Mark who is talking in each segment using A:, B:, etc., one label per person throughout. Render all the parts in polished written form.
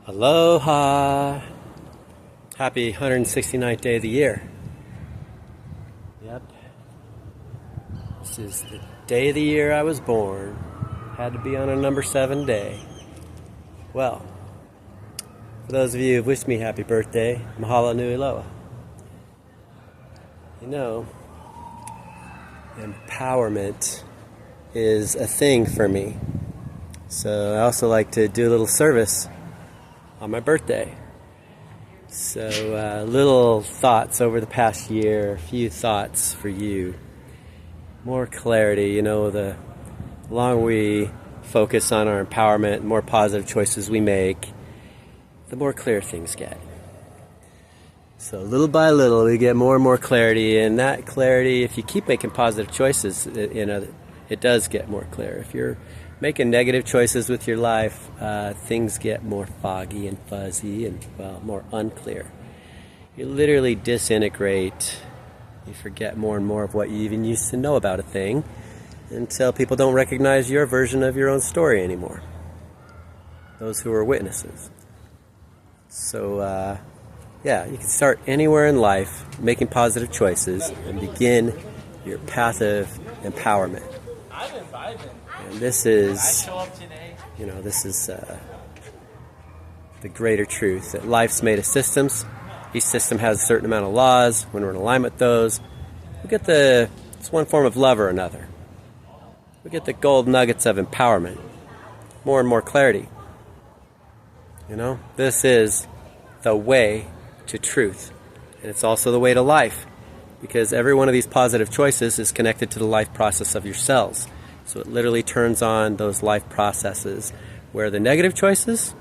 A: Aloha! Happy 169th day of the year. Yep. This is the day of the year I was born. Had to be on a number 7 day. Well, for those of you who've wished me happy birthday, mahalo nui loa. You know, empowerment is a thing for me. So I also like to do a little service on my birthday. So little thoughts over the past year, a few thoughts for you. More clarity, you know, the longer we focus on our empowerment, the more positive choices we make, the more clear things get. So little by little we get more and more clarity, and that clarity, if you keep making positive choices, it does get more clear. If you're making negative choices with your life, things get more foggy and fuzzy and, well, more unclear. You literally disintegrate. You forget more and more of what you even used to know about a thing until people don't recognize your version of your own story anymore. Those who are witnesses. So, yeah, you can start anywhere in life making positive choices and begin your path of empowerment. And this is, you know, this is the greater truth, that life's made of systems. Each system has a certain amount of laws. When we're in alignment with those, we get it's one form of love or another. We get the gold nuggets of empowerment, more and more clarity. You know, this is the way to truth. And it's also the way to life, because every one of these positive choices is connected to the life process of your cells. So it literally turns on those life processes where the negative choices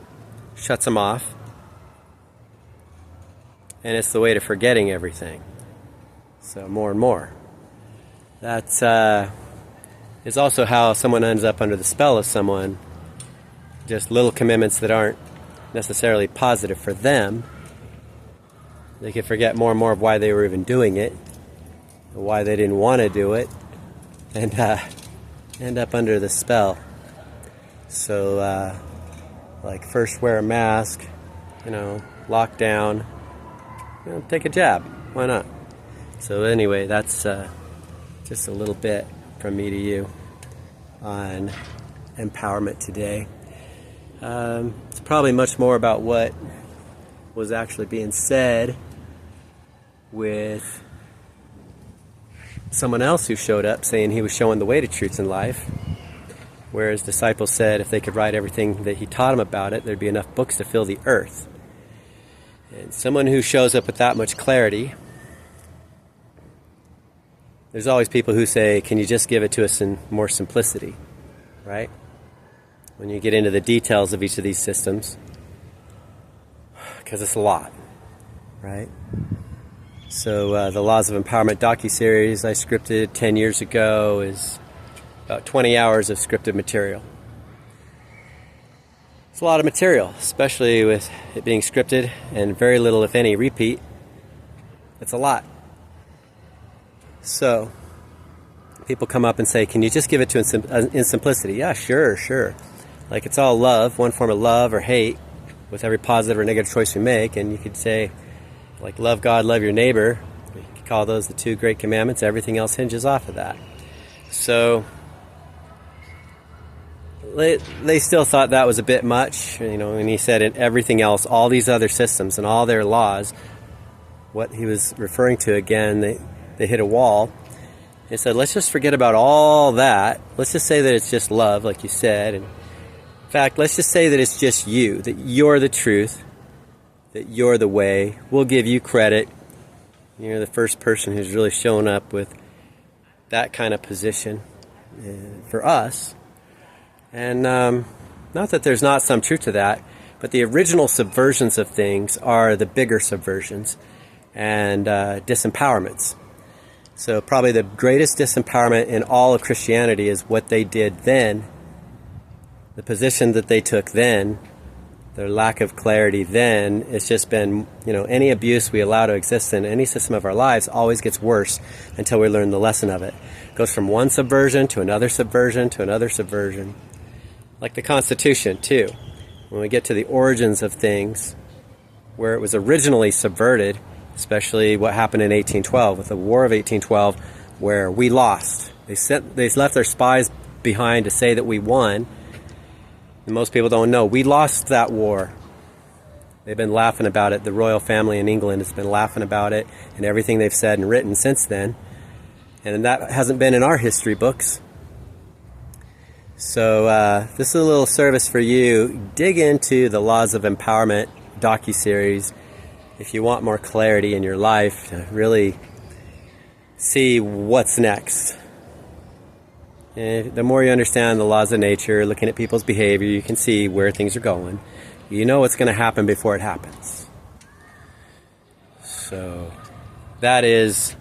A: shuts them off. And it's the way to forgetting everything. So more and more. That is also how someone ends up under the spell of someone. Just little commitments that aren't necessarily positive for them. They can forget more and more of why they were even doing it, or why they didn't want to do it, and end up under the spell. So, like, first wear a mask, you know, lock down, you know, take a jab. Why not? So anyway, that's just a little bit from me to you on empowerment today. It's probably much more about what was actually being said with someone else who showed up saying he was showing the way to truths in life, whereas disciples said if they could write everything that he taught them about it, there'd be enough books to fill the earth. And someone who shows up with that much clarity, there's always people who say, can you just give it to us in more simplicity, right? When you get into the details of each of these systems, because it's a lot, right? So the Laws of Empowerment docuseries I scripted 10 years ago is about 20 hours of scripted material. It's a lot of material, especially with it being scripted and very little, if any, repeat. It's a lot. So people come up and say, can you just give it to us in simplicity? Yeah, sure. Like, it's all love, one form of love or hate with every positive or negative choice we make. And you could say, like, love God, love your neighbor. We could call those the 2 great commandments. Everything else hinges off of that. So they still thought that was a bit much, you know, and he said in everything else, all these other systems and all their laws, what he was referring to again, they hit a wall. He said, let's just forget about all that. Let's just say that it's just love, like you said. And in fact, let's just say that it's just you, that you're the truth, that you're the way. We'll give you credit. You're the first person who's really shown up with that kind of position for us. And not that there's not some truth to that, but the original subversions of things are the bigger subversions and disempowerments. So probably the greatest disempowerment in all of Christianity is what they did then, the position that they took then, their lack of clarity then. It's just been, you know, any abuse we allow to exist in any system of our lives always gets worse until we learn the lesson of it. It goes from one subversion to another subversion to another subversion. Like the Constitution, too. when we get to the origins of things, where it was originally subverted, especially what happened in 1812 with the War of 1812, where we lost. They left their spies behind to say that we won. And most people don't know we lost that war. They've been laughing about it. The royal family in England has been laughing about it and everything they've said and written since then. And that hasn't been in our history books. So this is a little service for you. Dig into the Laws of Empowerment docuseries if you want more clarity in your life to really see what's next. And the more you understand the laws of nature, looking at people's behavior, you can see where things are going. You know what's going to happen before it happens. So that is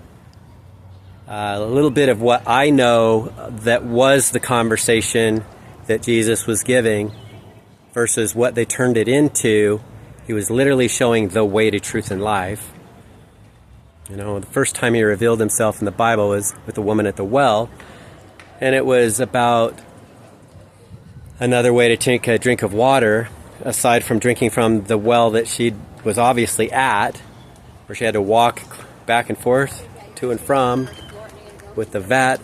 A: a little bit of what I know that was the conversation that Jesus was giving versus what they turned it into. He was literally showing the way to truth and life. You know, the first time he revealed himself in the Bible was with the woman at the well, and it was about another way to take a drink of water aside from drinking from the well that she was obviously at, where she had to walk back and forth to and from with the vat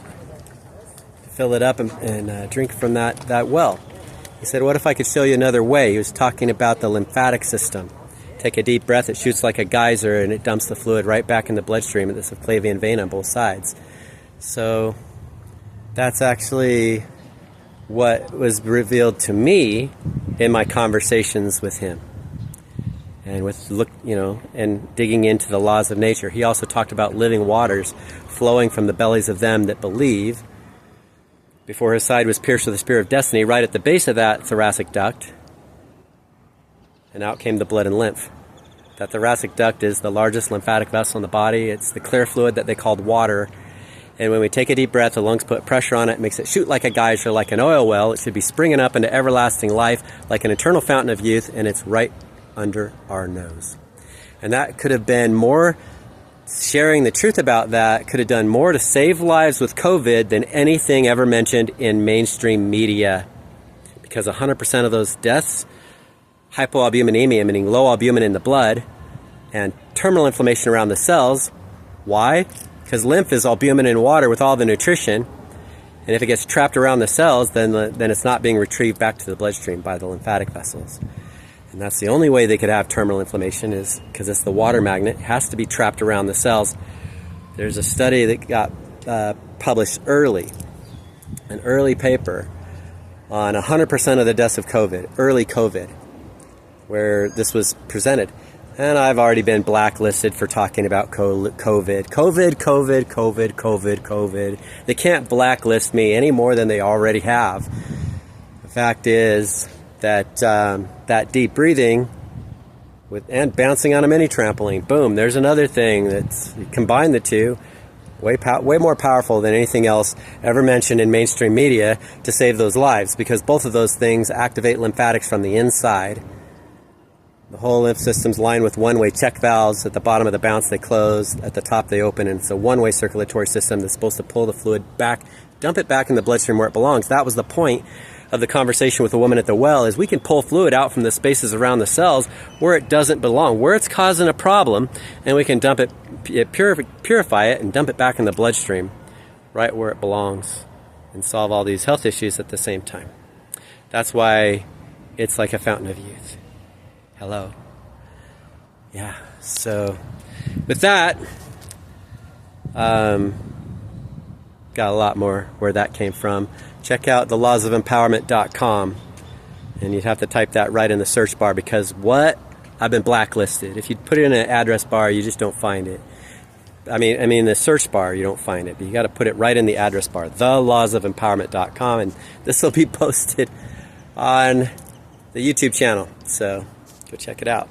A: to fill it up and drink from that well. He said, what if I could show you another way? He was talking about the lymphatic system. Take a deep breath, it shoots like a geyser, and it dumps the fluid right back in the bloodstream at the subclavian vein on both sides. So that's actually what was revealed to me in my conversations with him. And with and digging into the laws of nature. He also talked about living waters flowing from the bellies of them that believe. Before his side was pierced with the spear of destiny, right at the base of that thoracic duct, and out came the blood and lymph. That thoracic duct is the largest lymphatic vessel in the body. It's the clear fluid that they called water. And when we take a deep breath, the lungs put pressure on it, makes it shoot like a geyser, like an oil well. It should be springing up into everlasting life, like an eternal fountain of youth, and it's right under our nose. And that could have been more, sharing the truth about that could have done more to save lives with COVID than anything ever mentioned in mainstream media. Because 100% of those deaths, hypoalbuminemia, meaning low albumin in the blood, and terminal inflammation around the cells. Why? Because lymph is albumin in water with all the nutrition, and if it gets trapped around the cells, then it's not being retrieved back to the bloodstream by the lymphatic vessels. And that's the only way they could have terminal inflammation, is because it's the water magnet. It has to be trapped around the cells. There's a study that got published early, an early paper on 100% of the deaths of COVID, early COVID, where this was presented. And I've already been blacklisted for talking about COVID. They can't blacklist me any more than they already have. The fact is that that deep breathing and bouncing on a mini trampoline, boom, there's another thing that's, you combine the two, way more powerful than anything else ever mentioned in mainstream media to save those lives, because both of those things activate lymphatics from the inside. The whole lymph system's lined with one-way check valves. At the bottom of the bounce, they close. At the top, they open. And it's a one-way circulatory system that's supposed to pull the fluid back, dump it back in the bloodstream where it belongs. That was the point of the conversation with the woman at the well, is we can pull fluid out from the spaces around the cells where it doesn't belong, where it's causing a problem, and we can dump it, purify it, and dump it back in the bloodstream right where it belongs and solve all these health issues at the same time. That's why it's like a fountain of youth. Hello. Yeah, so with that, got a lot more where that came from. Check out thelawsofempowerment.com, and you'd have to type that right in the search bar, because I've been blacklisted. If you put it in an address bar, you just don't find it. I mean the search bar, you don't find it, but you got to put it right in the address bar, thelawsofempowerment.com, and this will be posted on the YouTube channel, so go check it out.